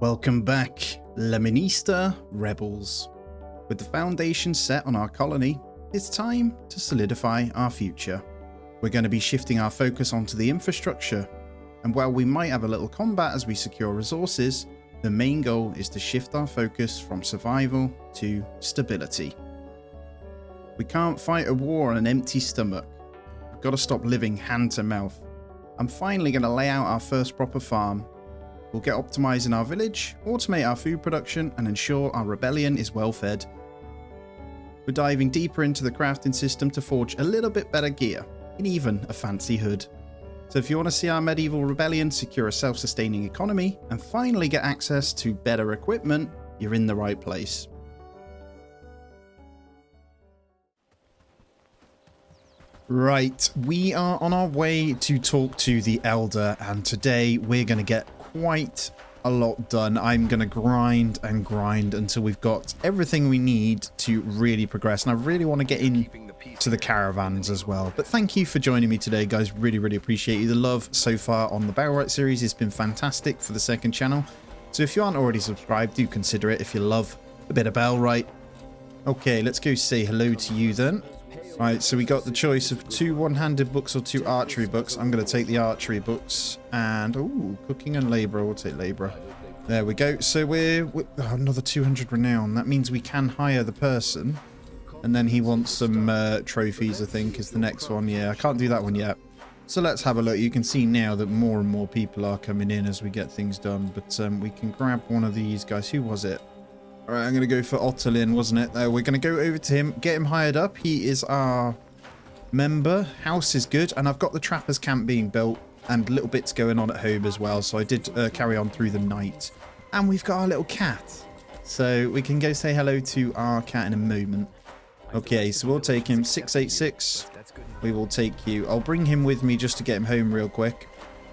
Welcome back, Lemonista Rebels. With the foundation set on our colony, it's time to solidify our future. We're going to be shifting our focus onto the infrastructure, and while we might have a little combat as we secure resources, the main goal is to shift our focus from survival to stability. We can't fight a war on an empty stomach. We've got to stop living hand to mouth. I'm finally going to lay out our first proper farm. We'll get optimizing our village, automate our food production, and ensure our rebellion is well fed. We're diving deeper into the crafting system to forge a little bit better gear, and even a fancy hood. So if you want to see our medieval rebellion secure a self-sustaining economy, and finally get access to better equipment, you're in the right place. Right, we are on our way to talk to the Elder, and today we're going to get quite a lot done. I'm going to grind and grind until we've got everything we need to really progress, and I really want to get into the caravans as well. But thank you for joining me today, guys. Really appreciate you. The love so far on the Bellwright series has been fantastic for the second channel, so if you aren't already subscribed, do consider it if you love a bit of Bellwright. Okay, let's go say hello to you then. Right, so we got the choice of 2 one-handed books or 2 archery books. I'm going to take the archery books. And, ooh, cooking and labourer. We'll take labourer. There we go. So we're another 200 renown. That means we can hire the person. And then he wants some trophies, I think, is the next one. Yeah, I can't do that one yet. So let's have a look. You can see now that more and more people are coming in as we get things done. But we can grab one of these guys. Who was it? Alright, I'm going to go for Otterlin, wasn't it? We're going to go over to him, get him hired up. He is our member. House is good. And I've got the trappers camp being built and little bits going on at home as well. So I did carry on through the night. And we've got our little cat. So we can go say hello to our cat in a moment. Okay, so we'll take him. 686. We will take you. I'll bring him with me just to get him home real quick.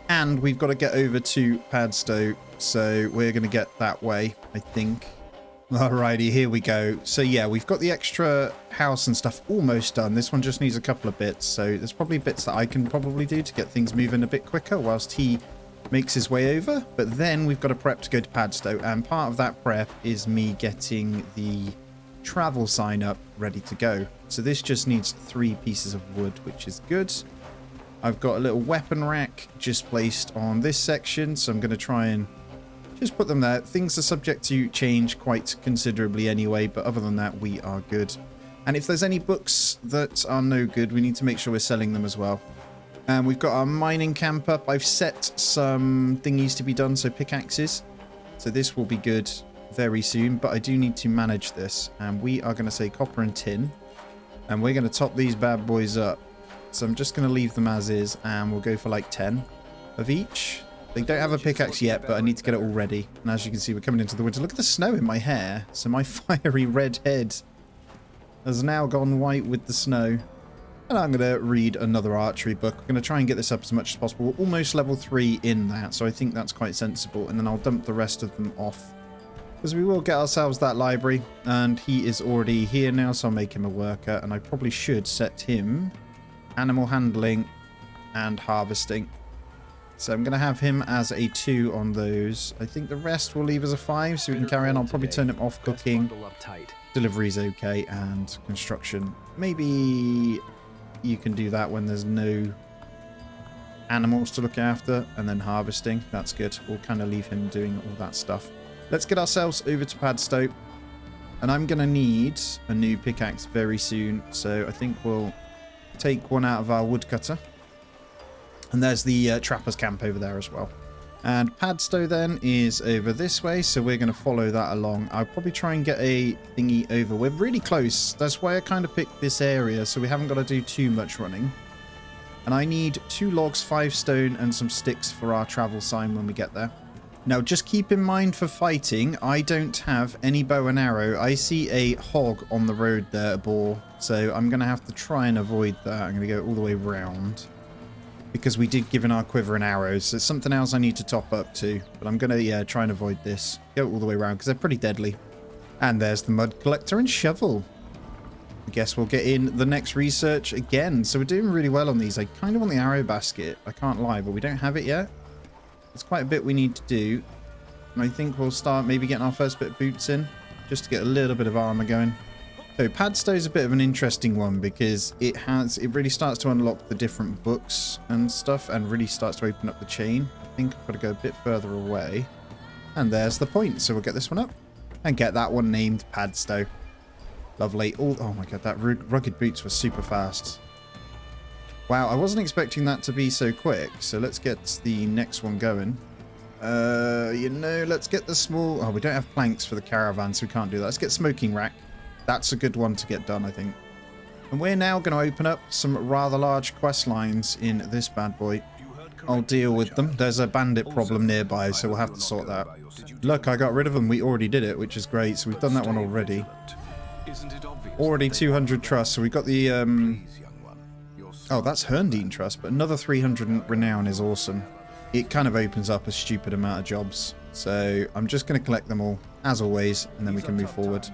And we've got to get over to Padstow. So we're going to get that way, I think. Alrighty, here we go. So yeah, we've got the extra house and stuff almost done. This one just needs a couple of bits. So there's probably bits that I can probably do to get things moving a bit quicker whilst he makes his way over. But then we've got to prep to go to Padstow. And part of that prep is me getting the travel sign up ready to go. So this just needs 3 pieces of wood, which is good. I've got a little weapon rack just placed on this section. So I'm going to try and just put them there. Things are subject to change quite considerably anyway, but other than that, we are good. And if there's any books that are no good, we need to make sure we're selling them as well. And we've got our mining camp up. I've set some thingies to be done, so pickaxes. So this will be good very soon, but I do need to manage this. And we are going to say copper and tin. And we're going to top these bad boys up. So I'm just going to leave them as is, and we'll go for like 10 of each. They don't have a pickaxe yet, but I need to get it all ready. And as you can see, we're coming into the winter. Look at the snow in my hair. So my fiery red head has now gone white with the snow. And I'm going to read another archery book. I'm going to try and get this up as much as possible. We're almost level 3 in that, so I think that's quite sensible. And then I'll dump the rest of them off, because we will get ourselves that library. And he is already here now, so I'll make him a worker. And I probably should set him animal handling and harvesting. So I'm going to have him as a 2 on those. I think the rest will leave as a 5, so we can carry on. I'll probably turn him off cooking. Delivery's okay, and construction. Maybe you can do that when there's no animals to look after, and then harvesting. That's good. We'll kind of leave him doing all that stuff. Let's get ourselves over to Padstow. And I'm going to need a new pickaxe very soon, so I think we'll take one out of our woodcutter. And there's the trappers camp over there as well. And Padstow then is over this way, so we're going to follow that along. I'll probably try and get a thingy over. We're really close. That's why I kind of picked this area, so we haven't got to do too much running. And I need 2 logs, 5 stone, and some sticks for our travel sign when we get there. Now, just keep in mind for fighting, I don't have any bow and arrow. I see a hog on the road there, a boar. So I'm going to have to try and avoid that. I'm going to go all the way around, because we did give in our quiver and arrows. So it's something else I need to top up to. But I'm going to, yeah, try and avoid this. Go all the way around, because they're pretty deadly. And there's the mud collector and shovel. I guess we'll get in the next research again. So we're doing really well on these. I kind of want the arrow basket. I can't lie, but we don't have it yet. There's quite a bit we need to do. And I think we'll start maybe getting our first bit of boots in, just to get a little bit of armor going. So Padstow's a bit of an interesting one because it really starts to unlock the different books and stuff and really starts to open up the chain. I think I've got to go a bit further away. And there's the point. So we'll get this one up and get that one named Padstow. Lovely. Oh my god, that rugged boots were super fast. Wow, I wasn't expecting that to be so quick. So let's get the next one going. Let's get the small... Oh, we don't have planks for the caravan, so we can't do that. Let's get smoking rack. That's a good one to get done, I think. And we're now going to open up some rather large quest lines in this bad boy. I'll deal with them. There's a bandit problem nearby, so we'll have to sort that. Look, I got rid of them. We already did it, which is great. So we've done that one already. Already 200 trust, so we got the... Oh, that's Herndine trust, but another 300 renown is awesome. It kind of opens up a stupid amount of jobs. So I'm just going to collect them all, as always, and then we can move forward.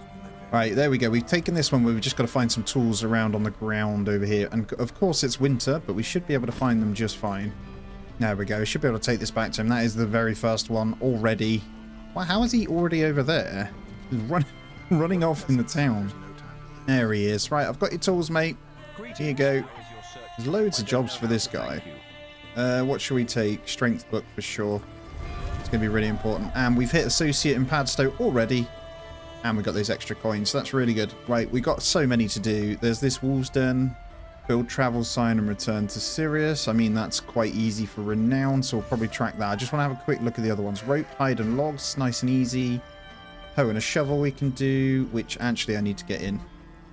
Right, there we go. We've taken this one where we've just got to find some tools around on the ground over here. And of course it's winter, but we should be able to find them just fine. There we go. We should be able to take this back to him. That is the very first one already. Well, how is he already over there? He's running off in the town. There he is. Right, I've got your tools, mate. Here you go. There's loads of jobs for this guy. What should we take? Strength book for sure. It's going to be really important. And we've hit associate in Padstow already. And we got those extra coins. So that's really good. Right, we got so many to do. There's this Wolves Den. Build travel sign and return to Sirius. I mean, that's quite easy for renown, so we'll probably track that. I just want to have a quick look at the other ones. Rope, hide, and logs. Nice and easy. Hoe and a shovel we can do, which actually I need to get in.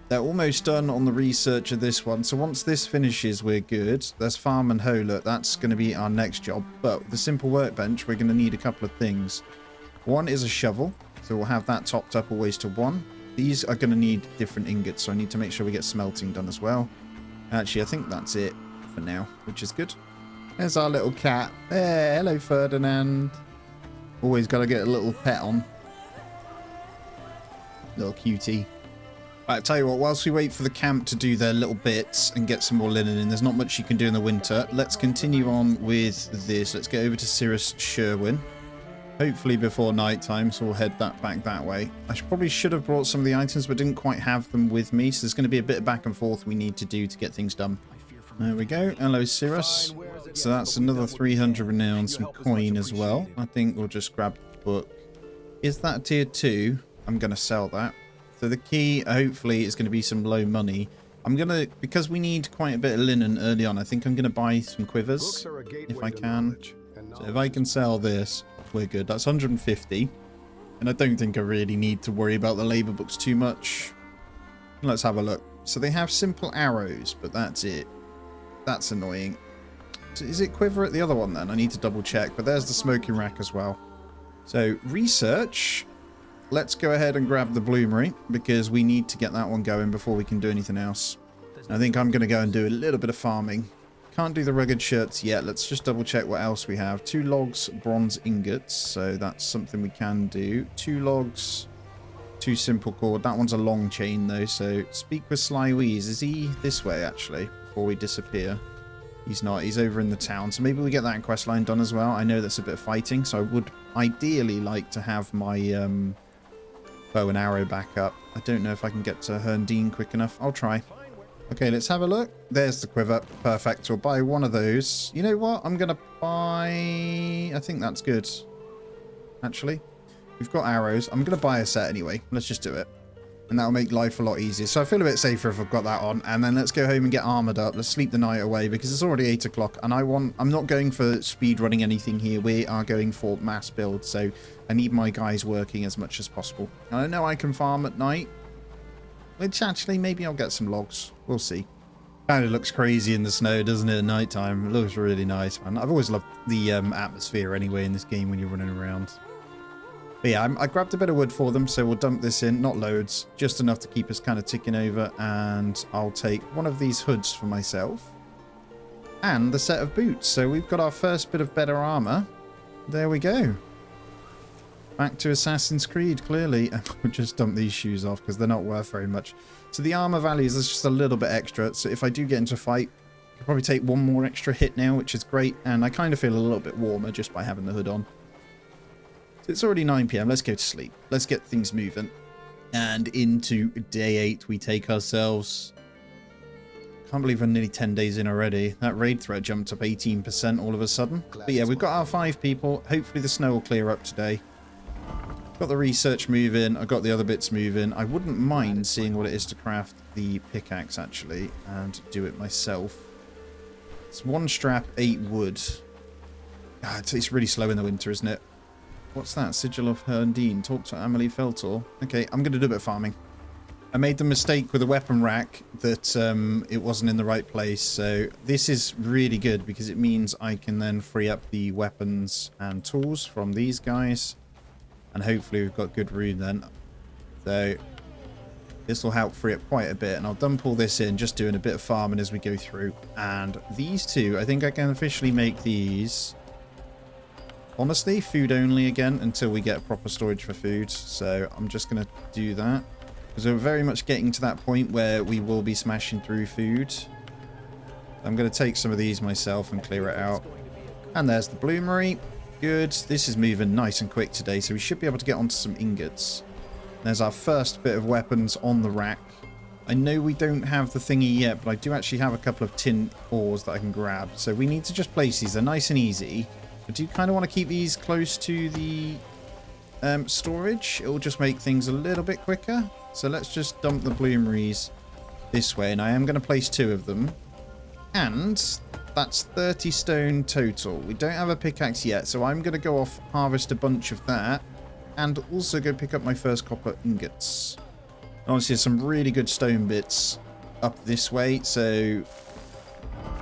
They're almost done on the research of this one. So once this finishes, we're good. There's farm and hoe. Look, that's going to be our next job. But with the simple workbench, we're going to need a couple of things. One is a shovel. So we'll have that topped up always to 1. These are going to need different ingots. So I need to make sure we get smelting done as well. Actually, I think that's it for now, which is good. There's our little cat. Hey, hello, Ferdinand. Always got to get a little pet on. Little cutie. Right, tell you what, whilst we wait for the camp to do their little bits and get some more linen in, there's not much you can do in the winter. Let's continue on with this. Let's get over to Cirrus Sherwin. Hopefully before night time, so we'll head that back that way. I probably should have brought some of the items, but didn't quite have them with me, so there's going to be a bit of back and forth we need to do to get things done. There we go. Hello, Cirrus. So that's another 300 renown, some coin as well. I think we'll just grab the book. Is that tier 2? I'm going to sell that. So the key, hopefully, is going to be some low money. I'm going to, because we need quite a bit of linen early on, I think I'm going to buy some quivers, if I can. So if I can sell this, we're good. That's 150. And I don't think I really need to worry about the labor books too much. Let's have a look. So they have simple arrows, but that's it. That's annoying. So is it quiver at the other one then? I need to double check. But there's the smoking rack as well. So research. Let's go ahead and grab the bloomery because we need to get that one going before we can do anything else. I think I'm going to go and do a little bit of farming. Can't do the rugged shirts yet. Let's just double check what else we have. 2 logs, bronze ingots. So that's something we can do. 2 logs, 2 simple cord. That one's a long chain though. So speak with Sly Wheeze. Is he this way actually before we disappear? He's not. He's over in the town. So maybe we get that quest line done as well. I know that's a bit of fighting. So I would ideally like to have my bow and arrow back up. I don't know if I can get to Herndine quick enough. I'll try. Okay, let's have a look. There's the quiver. Perfect. We'll buy one of those. You know what? I'm going to buy... I think that's good. Actually, we've got arrows. I'm going to buy a set anyway. Let's just do it. And that'll make life a lot easier. So I feel a bit safer if I've got that on. And then let's go home and get armored up. Let's sleep the night away because it's already 8 o'clock. And I'm not going for speed running anything here. We are going for mass build. So I need my guys working as much as possible. I know I can farm at night. Which actually, maybe I'll get some logs. We'll see. Kind of looks crazy in the snow, doesn't it, at night time? It looks really nice, man. I've always loved the atmosphere anyway in this game when you're running around. But yeah, I grabbed a bit of wood for them, so we'll dump this in. Not loads, just enough to keep us kind of ticking over. And I'll take one of these hoods for myself. And the set of boots. So we've got our first bit of better armor. There we go. Back to Assassin's Creed, clearly. And we'll just dump these shoes off because they're not worth very much. So the armor values is just a little bit extra. So if I do get into a fight, I'll probably take one more extra hit now, which is great. And I kind of feel a little bit warmer just by having the hood on. So it's already 9 p.m. Let's go to sleep. Let's get things moving. And into day 8, we take ourselves... Can't believe we're nearly 10 days in already. That raid threat jumped up 18% all of a sudden. But yeah, we've got our 5 people. Hopefully the snow will clear up today. Got the research moving. I got the other bits moving. I wouldn't mind seeing what it is to craft the pickaxe, actually, and do it myself. It's 1 strap, 8 wood. God, it's really slow in the winter, isn't it? What's that? Sigil of Herndine. Talk to Amelie Feltor. Okay, I'm going to do a bit of farming. I made the mistake with the weapon rack that it wasn't in the right place. So this is really good because it means I can then free up the weapons and tools from these guys. And hopefully we've got good rune then. So this will help free up quite a bit. And I'll dump all this in, just doing a bit of farming as we go through. And these two, I think I can officially make these... Honestly, food only again until we get proper storage for food. So I'm just going to do that. Because we're very much getting to that point where we will be smashing through food. I'm going to take some of these myself and clear it out. And there's the bloomery. Good. This is moving nice and quick today, so we should be able to get onto some ingots. There's our first bit of weapons on the rack. I know we don't have the thingy yet, but I do actually have a couple of tin ores that I can grab. So we need to just place these. They're nice and easy. I do kind of want to keep these close to the storage. It will just make things a little bit quicker. So let's just dump the bloomeries this way. And I am going to place 2 of them. And that's 30 stone total. We don't have a pickaxe yet, so I'm going to go off, harvest a bunch of that. And also go pick up my first copper ingots. Honestly, there's some really good stone bits up this way. So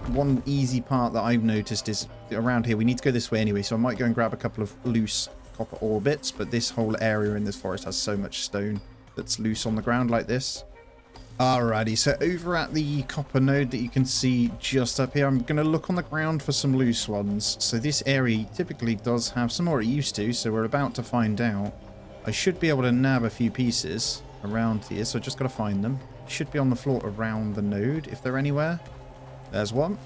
one easy part that I've noticed is around here. We need to go this way anyway, so I might go and grab a couple of loose copper ore bits. But this whole area in this forest has so much stone that's loose on the ground like this. Alrighty, so over at the copper node that you can see just up here, I'm going to look on the ground for some loose ones. So this area typically does have some, or it used to, so we're about to find out. I should be able to nab a few pieces around here, so I just got to find them. Should be on the floor around the node, if they're anywhere. There's one.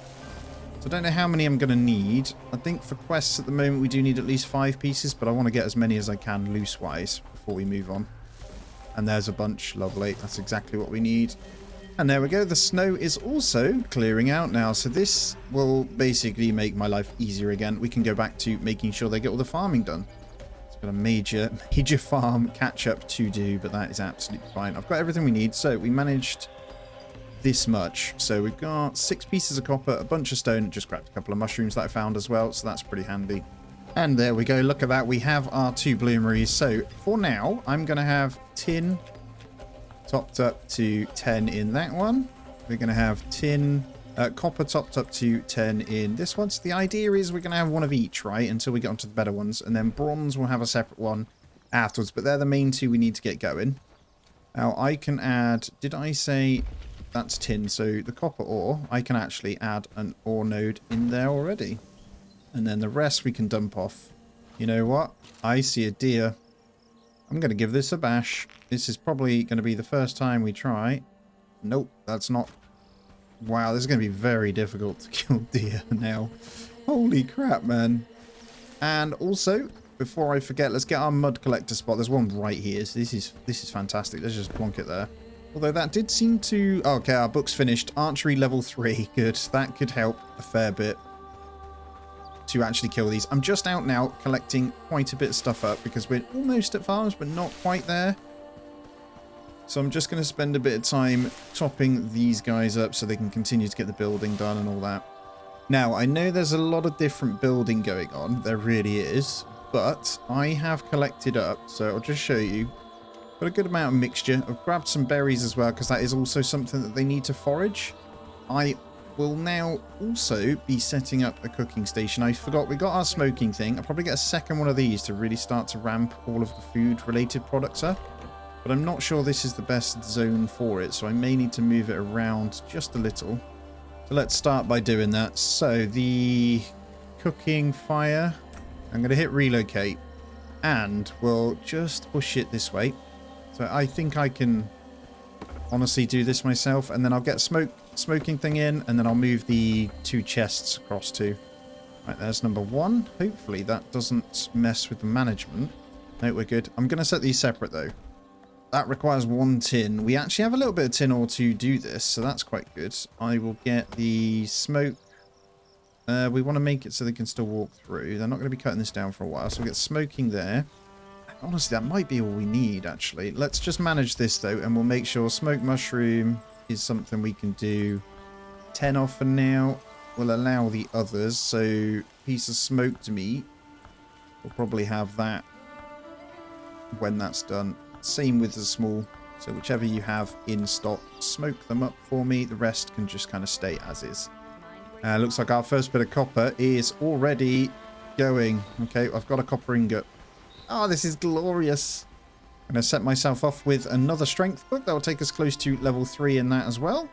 So I don't know how many I'm going to need. I think for quests at the moment we do need at least 5 pieces, but I want to get as many as I can loose-wise before we move on. And there's a bunch. Lovely. That's exactly what we need. And there we go. The snow is also clearing out now. So this will basically make my life easier again. We can go back to making sure they get all the farming done. It's got a major farm catch-up to do, but that is absolutely fine. I've got everything we need. So we managed this much. So we've got 6 pieces of copper, a bunch of stone. Just grabbed a couple of mushrooms that I found as well. So that's pretty handy. And there we go. Look at that. We have our 2 bloomeries. So for now, I'm going to have tin topped up to 10 in that one. We're going to have tin, copper topped up to 10 in this one. So the idea is we're going to have one of each, right? Until we get onto the better ones. And then bronze will have a separate one afterwards. But they're the main 2 we need to get going. Now I can add, did I say that's tin? So the copper ore, I can actually add an ore node in there already. And then the rest we can dump off. You know what? I see a deer. I'm going to give this a bash. This is probably going to be the first time we try. Nope, that's not. Wow, this is going to be very difficult to kill deer now. Holy crap, man. And also, before I forget, let's get our mud collector spot. There's one right here. So this is fantastic. Let's just plonk it there. Although that did seem to... Oh, okay, our book's finished. Archery level 3. Good. That could help a fair bit to actually kill these. I'm just out now collecting quite a bit of stuff up because we're almost at farms but not quite there. So I'm just going to spend a bit of time topping these guys up so they can continue to get the building done and all that. Now I know there's a lot of different building going on, there really is, but I have collected up, so I'll just show you. Got a good amount of mixture. I've grabbed some berries as well because that is also something that they need to forage. I will now also be setting up a cooking station. I forgot we got our smoking thing. I'll probably get a second one of these to really start to ramp all of the food related products up, but I'm not sure this is the best zone for it, so I may need to move it around just a little. So let's start by doing that. So the cooking fire, I'm going to hit relocate and we'll just push it this way. So I think I can honestly do this myself, and then I'll get smoking thing in, and then I'll move the 2 chests across too. Right, there's number 1. Hopefully that doesn't mess with the management. No, we're good. I'm going to set these separate, though. That requires 1 tin. We actually have a little bit of tin ore to do this, so that's quite good. I will get the smoke. We want to make it so they can still walk through. They're not going to be cutting this down for a while, so we'll get smoking there. Honestly, that might be all we need, actually. Let's just manage this, though, and we'll make sure smoke mushroom is something we can do. 10 off for now. We'll allow the others. So, piece of smoked meat. We'll probably have that when that's done. Same with the small. So, whichever you have in stock, smoke them up for me. The rest can just kind of stay as is. Looks like our first bit of copper is already going. Okay, I've got a copper ingot. Oh, this is glorious. I'm going to set myself off with another strength book. That will take us close to level 3 in that as well.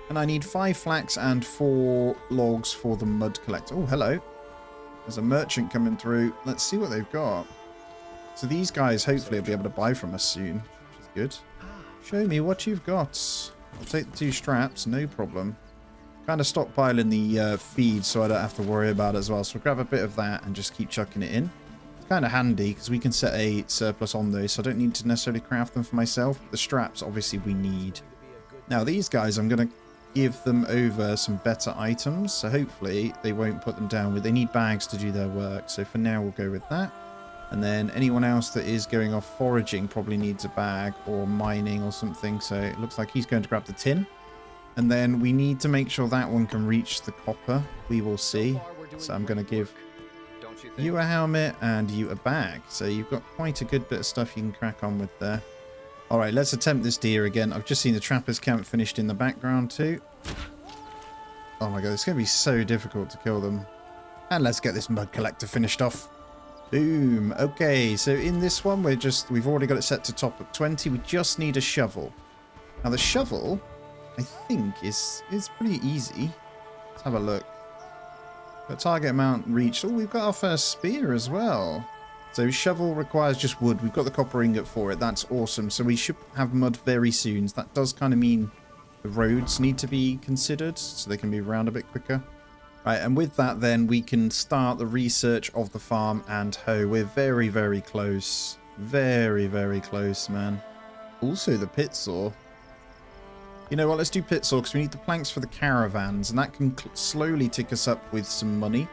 And I need 5 flax and 4 logs for the mud collector. Oh, hello. There's a merchant coming through. Let's see what they've got. So these guys hopefully will be able to buy from us soon, which is good. Show me what you've got. I'll take the 2 straps, no problem. Kind of stockpiling the feed so I don't have to worry about it as well. So we'll grab a bit of that and just keep chucking it in. It's kind of handy because we can set a surplus on those, so I don't need to necessarily craft them for myself. But the straps, obviously, we need. Now, these guys, I'm going to give them over some better items. So hopefully they won't put them down. They need bags to do their work. So for now, we'll go with that. And then anyone else that is going off foraging probably needs a bag or mining or something. So it looks like he's going to grab the tin. And then we need to make sure that one can reach the copper. We will see. So I'm going to give you a helmet and you a bag. So you've got quite a good bit of stuff you can crack on with there. All right, let's attempt this deer again. I've just seen the trapper's camp finished in the background too. Oh my god, it's going to be so difficult to kill them. And let's get this mud collector finished off. Boom. Okay, so in this one, we've already got it set to top at 20. We just need a shovel. Now the shovel, I think, is pretty easy. Let's have a look. Got target amount reached. Oh, we've got our first spear as well. So shovel requires just wood. We've got the copper ingot for it. That's awesome. So we should have mud very soon. So that does kind of mean the roads need to be considered so they can move around a bit quicker. Right, and with that then we can start the research of the farm and hoe. We're very, very close. Very, very close, man. Also the pit saw. You know what, let's do pit saw because we need the planks for the caravans and that can slowly tick us up with some money.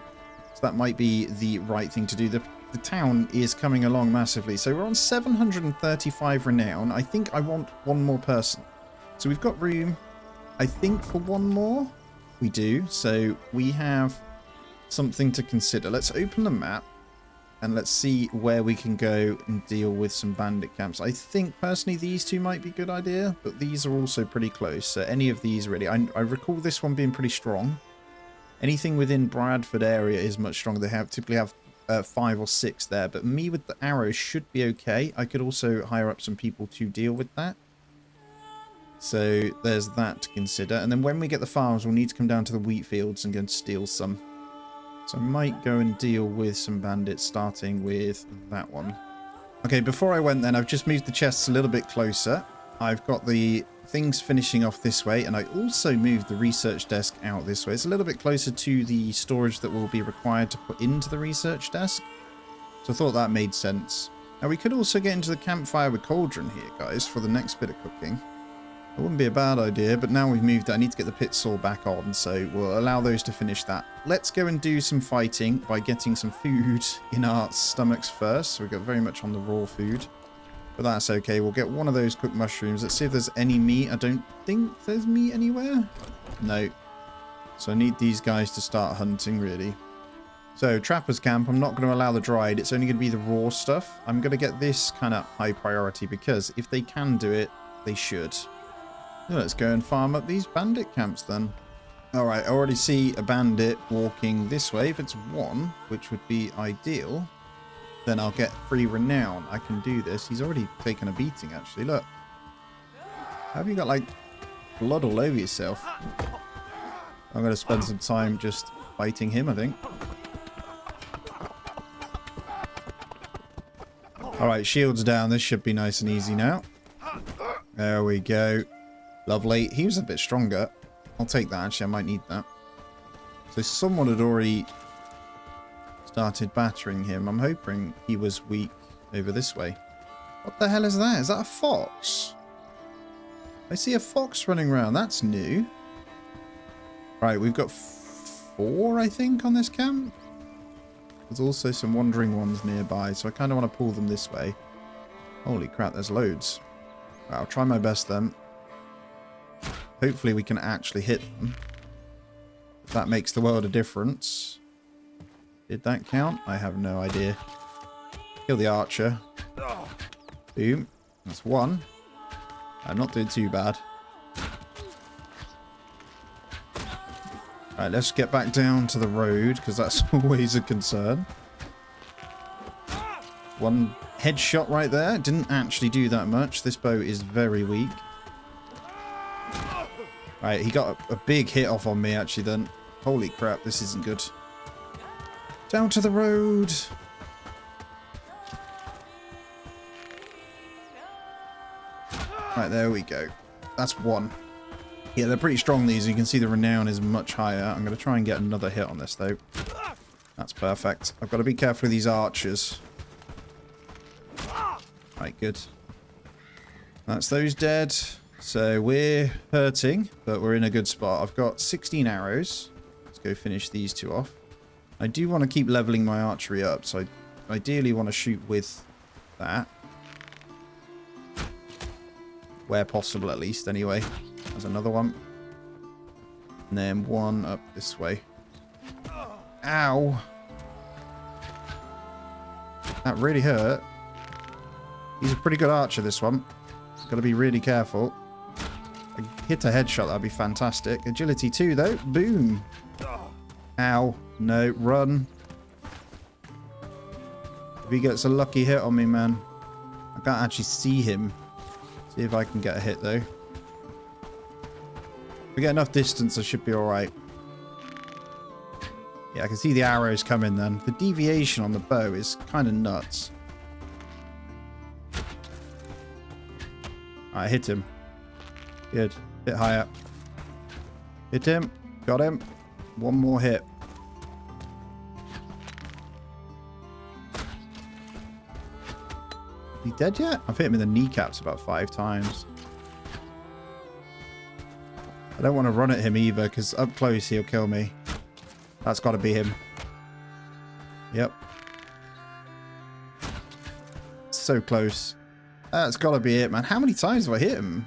So that might be the right thing to do. The town is coming along massively. So we're on 735 renown. I think I want one more person. So we've got room, I think, for one more. We do. So we have something to consider. Let's open the map and let's see where we can go and deal with some bandit camps. I think personally these two might be a good idea, but these are also pretty close. So any of these really. I recall this one being pretty strong. Anything within Bradford area is much stronger. They typically have 5 or 6 there, but me with the arrows should be okay. I could also hire up some people to deal with that. So there's that to consider. And then when we get the farms, we'll need to come down to the wheat fields and go and steal some. So I might go and deal with some bandits, starting with that one. Okay, before I went then, I've just moved the chests a little bit closer. I've got the things finishing off this way, and I also moved the research desk out this way. It's a little bit closer to the storage that will be required to put into the research desk. So I thought that made sense. Now we could also get into the campfire with cauldron here, guys, for the next bit of cooking. It wouldn't be a bad idea, but now we've moved it, I need to get the pit saw back on, so we'll allow those to finish that. Let's go and do some fighting by getting some food in our stomachs first. So we've got very much on the raw food, but that's okay. We'll get one of those cooked mushrooms. Let's see if there's any meat. I don't think there's meat anywhere. No. So I need these guys to start hunting, really. So, Trapper's Camp, I'm not going to allow the dried. It's only going to be the raw stuff. I'm going to get this kind of high priority because if they can do it, they should. Let's go and farm up these bandit camps then. Alright, I already see a bandit walking this way. If it's one, which would be ideal, then I'll get free renown. I can do this. He's already taken a beating, actually. Look. Have you got, like, blood all over yourself? I'm going to spend some time just fighting him, I think. Alright, shields down. This should be nice and easy now. There we go. Lovely. He was a bit stronger. I'll take that, actually. I might need that. So someone had already started battering him. I'm hoping he was weak. over this way. What the hell is that? Is that a fox? I see a fox running around. That's new. Right, we've got 4, I think, on this camp. There's also some wandering ones nearby, so I kind of want to pull them this way. Holy crap, there's loads. Right, I'll try my best then. Hopefully we can actually hit them. If that makes the world a difference. Did that count? I have no idea. Kill the archer. Boom. That's 1. I'm not doing too bad. Alright, let's get back down to the road, because that's always a concern. 1 headshot right there. Didn't actually do that much. This bow is very weak. Right, he got a big hit off on me, actually, then. Holy crap, this isn't good. Down to the road. Right, there we go. That's 1. Yeah, they're pretty strong, these. You can see the renown is much higher. I'm going to try and get another hit on this, though. That's perfect. I've got to be careful with these archers. Right, good. That's those dead. So we're hurting, but we're in a good spot. I've got 16 arrows. Let's go finish these 2 off. I do want to keep leveling my archery up, so I ideally want to shoot with that. Where possible, at least, anyway. There's another one. And then 1 up this way. Ow! That really hurt. He's a pretty good archer, this one. Got to be really careful. I hit a headshot, that'd be fantastic. Agility 2, though. Boom! Ow. No, run. If he gets a lucky hit on me, man. I can't actually see him. See if I can get a hit, though. If we get enough distance, I should be alright. Yeah, I can see the arrows coming then. The deviation on the bow is kind of nuts. Alright, hit him. Good. Bit higher. Hit him. Got him. 1 more hit. Is he dead yet? I've hit him in the kneecaps about 5 times. I don't want to run at him either, because up close he'll kill me. That's got to be him. Yep. So close. That's got to be it, man. How many times have I hit him?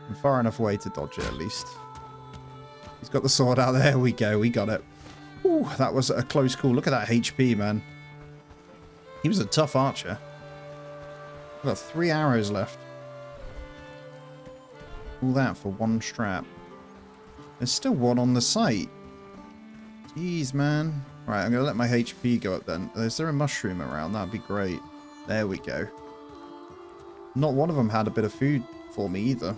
I'm far enough away to dodge it, at least. He's got the sword out. There we go. We got it. Ooh, that was a close call. Look at that HP, man. He was a tough archer. I've got 3 arrows left. All that for 1 strap. There's still 1 on the site. Jeez, man. Right, I'm going to let my HP go up then. Is there a mushroom around? That'd be great. There we go. Not one of them had a bit of food for me either.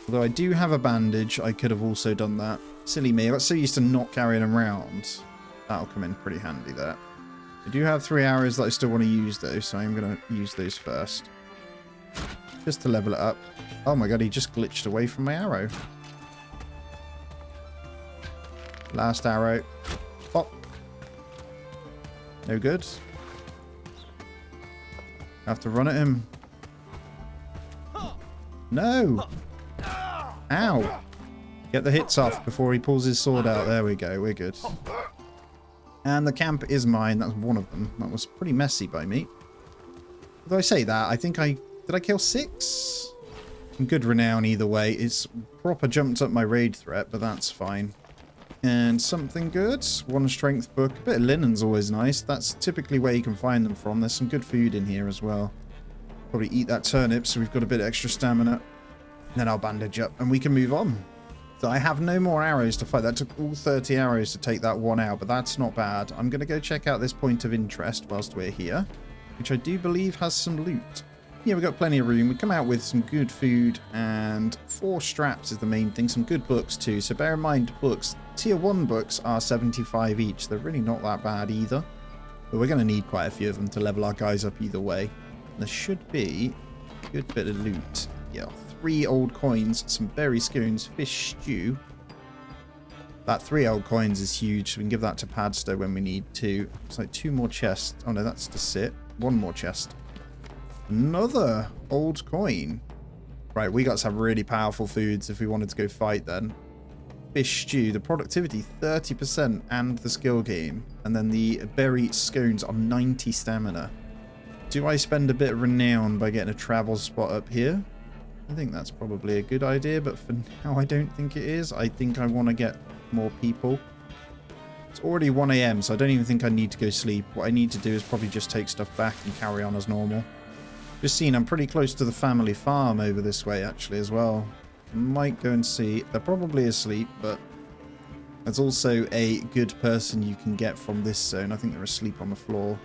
Although I do have a bandage, I could have also done that. Silly me. I got so used to not carrying them around. That'll come in pretty handy there. I do have 3 arrows that I still want to use though, so I'm going to use those first. Just to level it up. Oh my god, he just glitched away from my arrow. Last arrow. Pop. No good. I have to run at him. No! Ow! Get the hits off before he pulls his sword out. There we go. We're good. And the camp is mine. That's one of them. That was pretty messy by me. Although I say that, I think I... Did I kill 6? Some good renown either way. It's proper jumped up my raid threat, but that's fine. And something good. 1 strength book. A bit of linen's always nice. That's typically where you can find them from. There's some good food in here as well. Probably eat that turnip so we've got a bit of extra stamina. And then I'll bandage up and we can move on. So I have no more arrows to fight. That took all 30 arrows to take that 1 out, but that's not bad. I'm going to go check out this point of interest whilst we're here, which I do believe has some loot. Yeah, we've got plenty of room. We come out with some good food and 4 straps is the main thing. Some good books too. So bear in mind, books, tier 1 books are 75 each. They're really not that bad either. But we're going to need quite a few of them to level our guys up either way. There should be a good bit of loot. Yeah, 3 old coins, some berry scones, fish stew. That 3 old coins is huge. We can give that to Padstow when we need to. It's like 2 more chests. Oh no, that's to sit. 1 more chest. Another old coin. Right, we got some really powerful foods if we wanted to go fight then. Fish stew, the productivity 30% and the skill gain. And then the berry scones are 90 stamina. Do I spend a bit of renown by getting a travel spot up here? I think that's probably a good idea, but for now I don't think it is. I think I want to get more people. It's already 1 AM, so I don't even think I need to go sleep. What I need to do is probably just take stuff back and carry on as normal. Just seen, I'm pretty close to the family farm over this way actually as well. Might go and see. They're probably asleep, but there's also a good person you can get from this zone. I think they're asleep on the floor.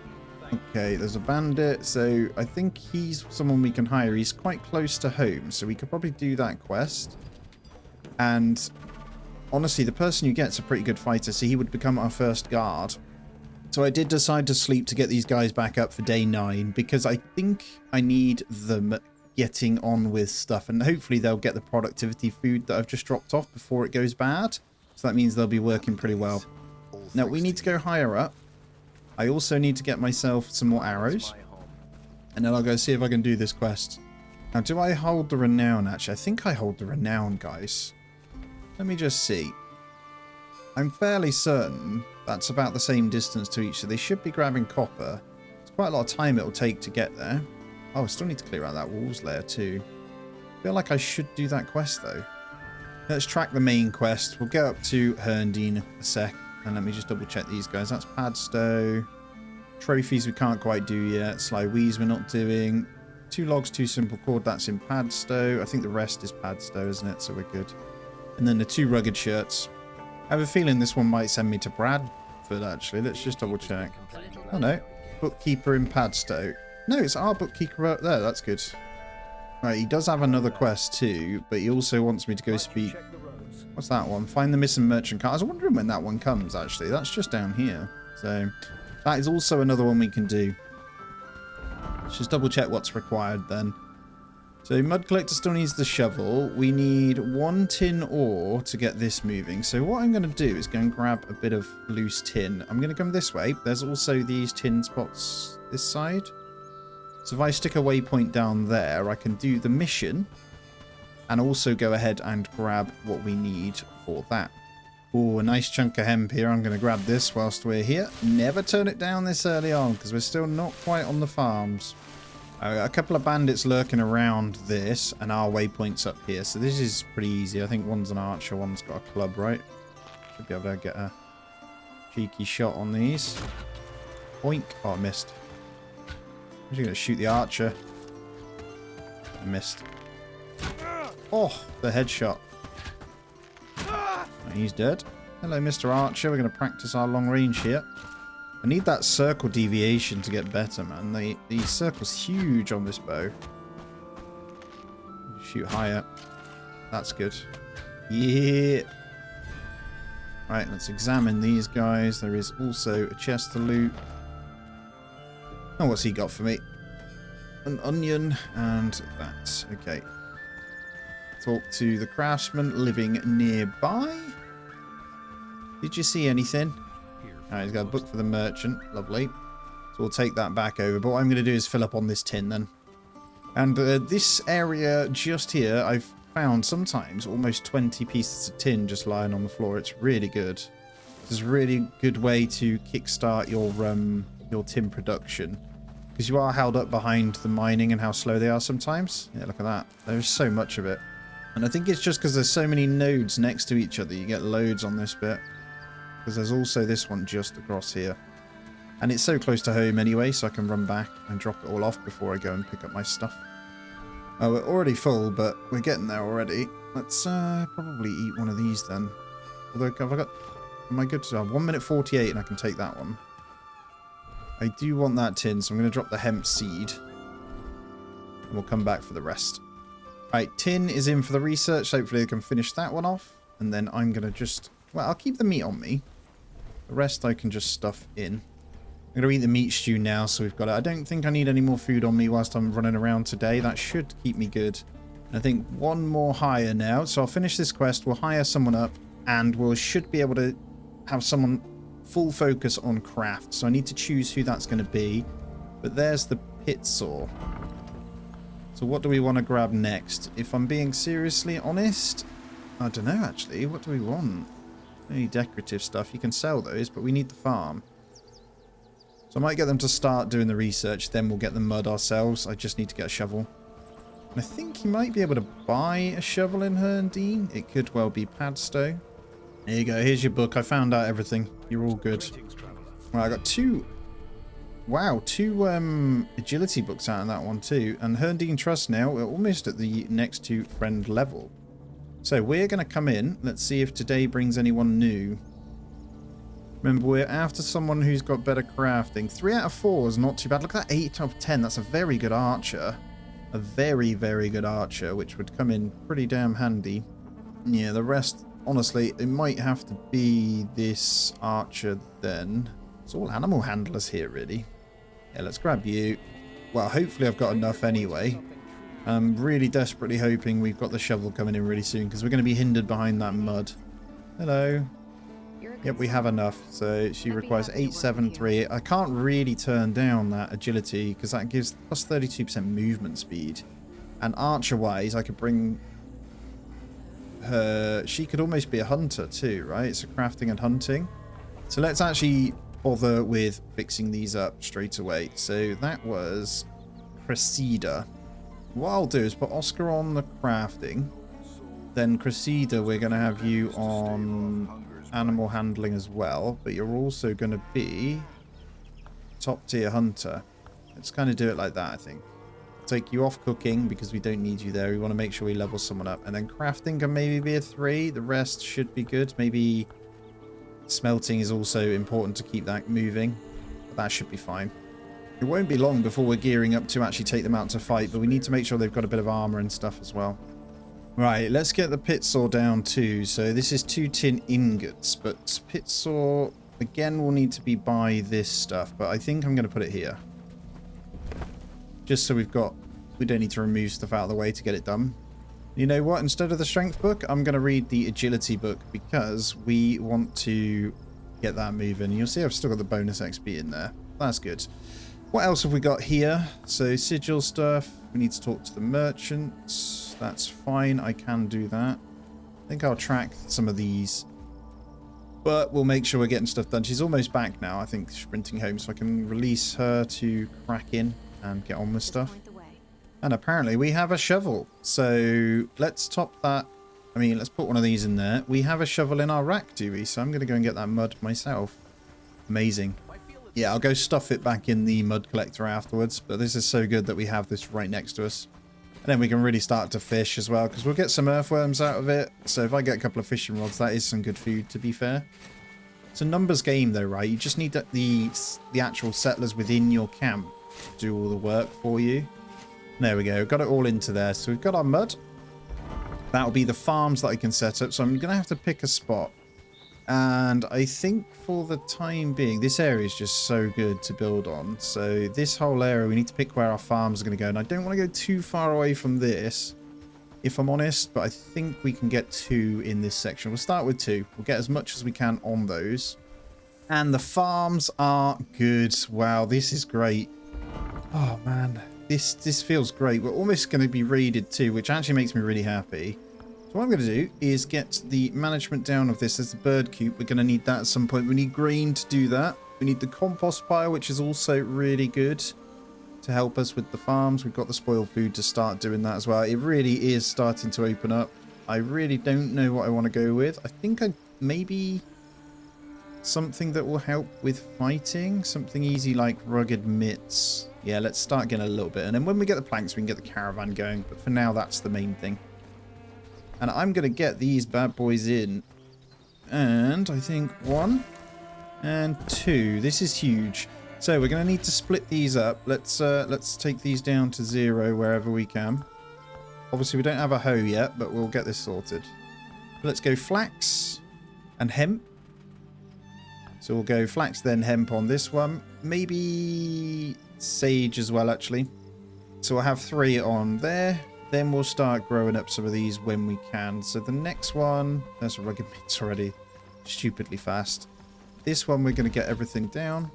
Okay, there's a bandit, so I think he's someone we can hire. He's quite close to home, so we could probably do that quest. And honestly, the person you get's a pretty good fighter, so he would become our first guard. So I did decide to sleep to get these guys back up for day 9, because I think I need them getting on with stuff, and hopefully they'll get the productivity food that I've just dropped off before it goes bad. So that means they'll be working pretty well. Now we need to go higher up. I also need to get myself some more arrows, and then I'll go see if I can do this quest. Now, do I hold the renown? Actually, I think I hold the renown, guys. Let me just see. I'm fairly certain that's about the same distance to each, so they should be grabbing copper. It's quite a lot of time it'll take to get there. Oh, I still need to clear out that wolves lair too. I feel like I should do that quest though. Let's track the main quest. We'll get up to Herndine a sec, and let me just double check these guys. That's Padstow. Trophies we can't quite do yet. Sly Wheeze we're not doing. 2 logs, 2 simple cord, that's in Padstow. I think the rest is Padstow, isn't it? So we're good. And then the 2 rugged shirts. I have a feeling this one might send me to Bradford actually. Let's just double check. Oh no. Bookkeeper in Padstow. No, it's our bookkeeper out there. That's good. Right, he does have another quest too, but he also wants me to go speak. What's that one? Find the missing merchant cart. I was wondering when that one comes actually. That's just down here. So that is also another one we can do. Let's just double check what's required then. So mud collector still needs the shovel. We need 1 tin ore to get this moving. So what I'm going to do is go and grab a bit of loose tin. I'm going to come this way. There's also these tin spots this side. So if I stick a waypoint down there, I can do the mission and also go ahead and grab what we need for that. Oh, a nice chunk of hemp here. I'm going to grab this whilst we're here. Never turn it down this early on because we're still not quite on the farms. A couple of bandits lurking around this, and our waypoint's up here. So this is pretty easy. I think one's an archer, one's got a club, right? Should be able to get a cheeky shot on these. Boink. Oh, I missed. I'm just going to shoot the archer. I missed. Oh, the headshot. He's dead. Hello, Mr. Archer. We're going to practice our long range here. I need that circle deviation to get better, man. The circle's huge on this bow. Shoot higher. That's good. Yeah. Right, let's examine these guys. There is also a chest to loot. Oh, what's he got for me? An onion and that. Okay. Talk to the craftsman living nearby. Did you see anything? Alright, he's got a book for the merchant. Lovely. So we'll take that back over. But what I'm going to do is fill up on this tin then. And this area just here, I've found sometimes almost 20 pieces of tin just lying on the floor. It's really good. This is a really good way to kickstart your tin production. Because you are held up behind the mining and how slow they are sometimes. Yeah, look at that. There's so much of it. And I think it's just because there's so many nodes next to each other. You get loads on this bit. Because there's also this one just across here. And it's so close to home anyway, so I can run back and drop it all off before I go and pick up my stuff. Oh, we're already full, but we're getting there already. Let's probably eat one of these then. Although, have I got... Am I good to... 1 minute 48 and I can take that one. I do want that tin, so I'm going to drop the hemp seed. And we'll come back for the rest. Right, tin is in for the research. Hopefully I can finish that one off. And then I'm going to just... Well, I'll keep the meat on me. The rest I can just stuff in. I'm going to eat the meat stew now, so we've got it. I don't think I need any more food on me whilst I'm running around today. That should keep me good. And I think one more hire now. So I'll finish this quest. We'll hire someone up. and we should be able to have someone full focus on craft. So I need to choose who that's going to be. But there's the pit saw. So what do we want to grab next? If I'm being seriously honest, I don't know actually. What do we want? Any decorative stuff. You can sell those, but we need the farm. So I might get them to start doing the research, then we'll get the mud ourselves. I just need to get a shovel. And I think you might be able to buy a shovel in Herndine. It could well be Padstow. There you go. Here's your book. I found out everything. You're all good. Well, I got two... Wow, two agility books out in that one too. And Herndine Trust now, we're almost at the next to friend level. So we're going to come in. Let's see if today brings anyone new. Remember, we're after someone who's got better crafting. 3 out of 4 is not too bad. Look at that, 8 out of 10. That's a very good archer. A very, very good archer, which would come in pretty damn handy. Yeah, the rest, honestly, it might have to be this archer then. It's all animal handlers here, really. Yeah, let's grab you. Well, hopefully I've got enough anyway. I'm really desperately hoping we've got the shovel coming in really soon, because we're going to be hindered behind that mud. Hello. Yep, we have enough. So she requires 873. I can't really turn down that agility, because that gives plus 32% movement speed. And archer-wise, I could bring her... She could almost be a hunter too, right? So crafting and hunting. So let's actually... bother with fixing these up straight away. So that was Cressida. What I'll do is put Oscar on the crafting. Then Cressida, we're going to have you on animal handling as well. But you're also going to be top tier hunter. Let's kind of do it like that, I think. Take you off cooking because we don't need you there. We want to make sure we level someone up. And then crafting can maybe be a 3. The rest should be good. Maybe... Smelting is also important to keep that moving, but that should be fine. It won't be long before we're gearing up to actually take them out to fight, but we need to make sure they've got a bit of armor and stuff as well. Right, let's get the pit saw down too. So this is 2 tin ingots, but pit saw again will need to be by this stuff, but I think I'm going to put it here. Just so we don't need to remove stuff out of the way to get it done. You know what? Instead of the strength book, I'm going to read the agility book because we want to get that moving. You'll see I've still got the bonus XP in there. That's good. What else have we got here? So sigil stuff. We need to talk to the merchants. That's fine. I can do that. I think I'll track some of these. But we'll make sure we're getting stuff done. She's almost back now, I think, sprinting home. So I can release her to crack in and get on with stuff. And apparently we have a shovel. So let's top that. I mean, let's put one of these in there. We have a shovel in our rack, do we? So I'm going to go and get that mud myself. Amazing. Yeah, I'll go stuff it back in the mud collector afterwards. But this is so good that we have this right next to us. And then we can really start to fish as well, because we'll get some earthworms out of it. So if I get a couple of fishing rods, that is some good food, to be fair. It's a numbers game though, right? You just need the actual settlers within your camp to do all the work for you. There we go. Got it all into there. So we've got our mud. That'll be the farms that I can set up. So I'm going to have to pick a spot. And I think for the time being, this area is just so good to build on. So this whole area, we need to pick where our farms are going to go. And I don't want to go too far away from this, if I'm honest. But I think we can get 2 in this section. We'll start with 2. We'll get as much as we can on those. And the farms are good. Wow, this is great. Oh, man. This feels great. We're almost going to be raided too, which actually makes me really happy. So what I'm going to do is get the management down of this as the bird coop. We're going to need that at some point. We need grain to do that. We need the compost pile, which is also really good to help us with the farms. We've got the spoiled food to start doing that as well. It really is starting to open up. I really don't know what I want to go with. I think maybe something that will help with fighting. Something easy like rugged mitts. Yeah, let's start getting a little bit. And then when we get the planks, we can get the caravan going. But for now, that's the main thing. And I'm going to get these bad boys in. And I think 1 and 2. This is huge. So we're going to need to split these up. Let's take these down to 0 wherever we can. Obviously, we don't have a hoe yet, but we'll get this sorted. Let's go flax and hemp. So we'll go flax, then hemp on this one. Maybe sage as well, actually. So we'll have 3 on there. Then we'll start growing up some of these when we can. So the next one, there's a rugged meats already. Stupidly fast. This one, we're going to get everything down.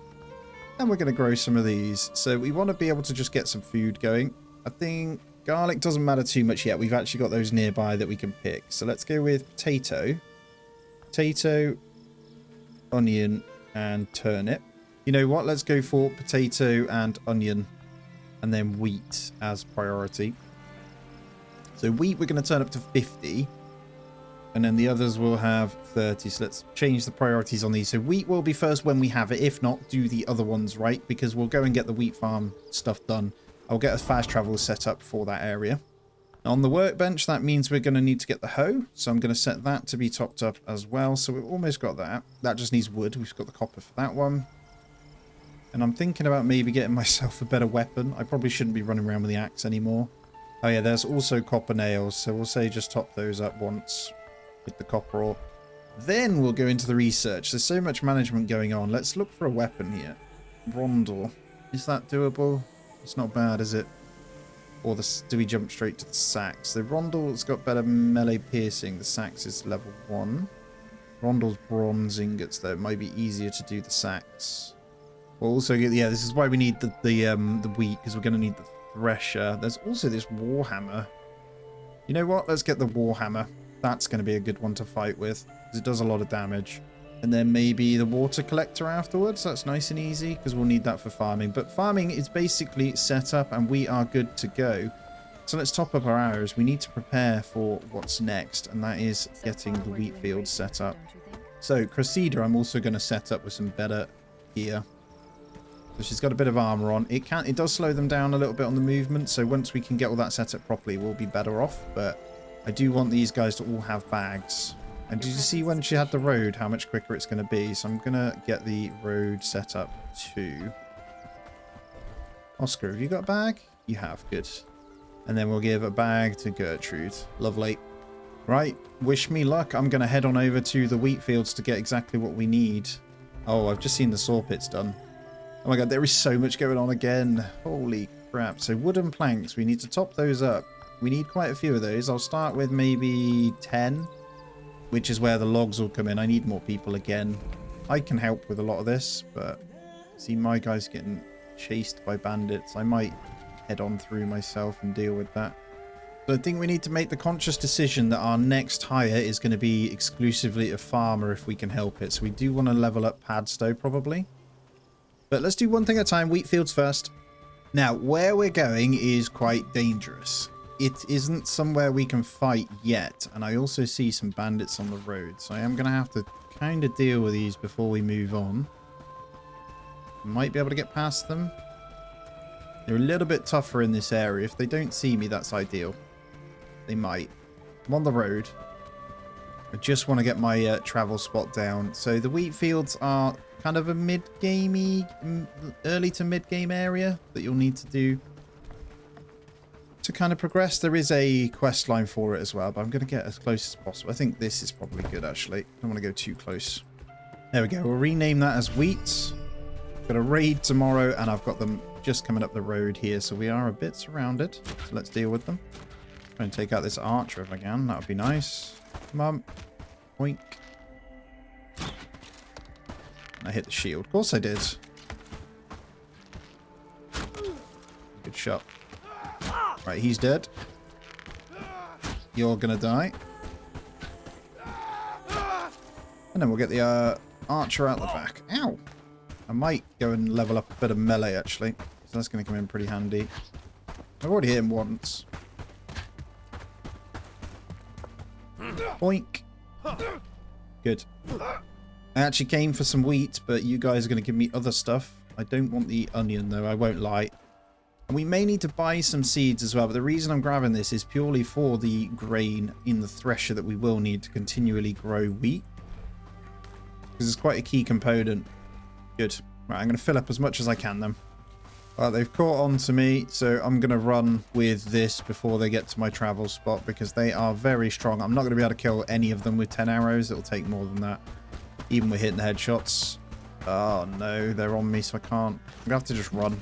And we're going to grow some of these. So we want to be able to just get some food going. I think garlic doesn't matter too much yet. We've actually got those nearby that we can pick. So let's go with potato. Potato, onion, and turnip. You know what? Let's go for potato and onion. And then wheat as priority. So wheat, we're going to turn up to 50. And then the others will have 30. So let's change the priorities on these. So wheat will be first when we have it. If not, do the other ones, right? Because we'll go and get the wheat farm stuff done. I'll get a fast travel set up for that area. On the workbench, that means we're going to need to get the hoe. So I'm going to set that to be topped up as well. So we've almost got that. That just needs wood. We've got the copper for that one. And I'm thinking about maybe getting myself a better weapon. I probably shouldn't be running around with the axe anymore. Oh yeah, there's also copper nails. So we'll say just top those up once with the copper ore. Then we'll go into the research. There's so much management going on. Let's look for a weapon here. Rondel. Is that doable? It's not bad, is it? Or do we jump straight to the sax? The Rondel's got better melee piercing. The sax is level 1. Rondel's bronze ingots, though. It might be easier to do the sax. We'll also get... Yeah, this is why we need the wheat, because we're going to need the thresher. There's also this warhammer. You know what? Let's get the warhammer. That's going to be a good one to fight with, because it does a lot of damage. And then maybe the water collector afterwards. That's nice and easy, because we'll need that for farming. But farming is basically set up, and we are good to go. So let's top up our arrows. We need to prepare for what's next, and that is getting the wheat field set up. So Cressida, I'm also going to set up with some better gear. So she's got a bit of armor on. It does slow them down a little bit on the movement. So once we can get all that set up properly, we'll be better off. But I do want these guys to all have bags. And did you see when she had the road, how much quicker it's going to be? So I'm going to get the road set up too. Oscar, have you got a bag? You have. Good. And then we'll give a bag to Gertrude. Lovely. Right. Wish me luck. I'm going to head on over to the wheat fields to get exactly what we need. Oh, I've just seen the saw pits done. Oh my god, there is so much going on again. Holy crap. So wooden planks, we need to top those up. We need quite a few of those. I'll start with maybe 10, which is where the logs will come in. I need more people again. I can help with a lot of this, but see my guys getting chased by bandits. I might head on through myself and deal with that. So I think we need to make the conscious decision that our next hire is going to be exclusively a farmer if we can help it. So we do want to level up Padstow probably. But let's do one thing at a time. Wheat fields first. Now, where we're going is quite dangerous. It isn't somewhere we can fight yet. And I also see some bandits on the road. So I am going to have to kind of deal with these before we move on. Might be able to get past them. They're a little bit tougher in this area. If they don't see me, that's ideal. They might. I'm on the road. I just want to get my travel spot down. So the wheat fields are kind of a mid-gamey, early to mid-game area that you'll need to do to kind of progress. There is a quest line for it as well, but I'm going to get as close as possible. I think this is probably good, actually. I don't want to go too close. There we go. We'll rename that as wheat. Got a raid tomorrow, and I've got them just coming up the road here, so we are a bit surrounded. So let's deal with them. Try and take out this archer if I can. That would be nice. Come on. Oink. I hit the shield. Of course I did. Good shot. Right, he's dead. You're gonna die. And then we'll get the archer out the back. Ow! I might go and level up a bit of melee, actually. So that's gonna come in pretty handy. I've already hit him once. Oink. Good. I actually came for some wheat, but you guys are going to give me other stuff. I don't want the onion, though. I won't lie. And we may need to buy some seeds as well, but the reason I'm grabbing this is purely for the grain in the thresher that we will need to continually grow wheat. Because it's quite a key component. Good. Right, I'm going to fill up as much as I can then. They've caught on to me, so I'm going to run with this before they get to my travel spot because they are very strong. I'm not going to be able to kill any of them with 10 arrows. It'll take more than that. Even with hitting the headshots. Oh no, they're on me, so I can't. I'm going to have to just run.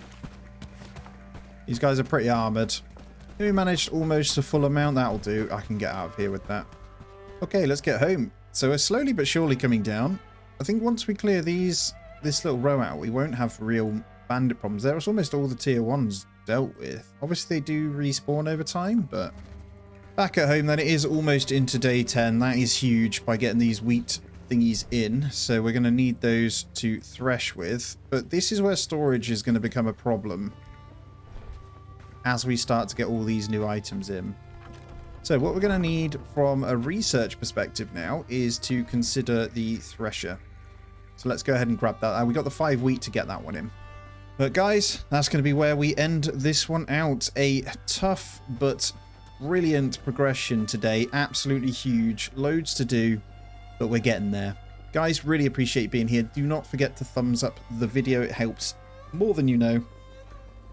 These guys are pretty armored. We managed almost a full amount. That'll do. I can get out of here with that. Okay, let's get home. So we're slowly but surely coming down. I think once we clear this little row out, we won't have real bandit problems. There's almost all the tier 1s dealt with. Obviously, they do respawn over time, but back at home then, it is almost into day 10. That is huge by getting these wheat thingies in. So we're going to need those to thresh with. But this is where storage is going to become a problem as we start to get all these new items in. So what we're going to need from a research perspective now is to consider the thresher. So let's go ahead and grab that. We got the 5 wheat to get that one in. But guys, that's going to be where we end this one out. A tough but brilliant progression today. Absolutely huge. Loads to do, but we're getting there. Guys, really appreciate being here. Do not forget to thumbs up the video. It helps more than you know.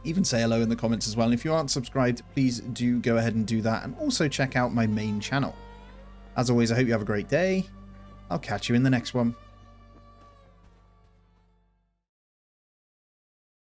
Even say hello in the comments as well. And if you aren't subscribed, please do go ahead and do that. And also check out my main channel. As always, I hope you have a great day. I'll catch you in the next one.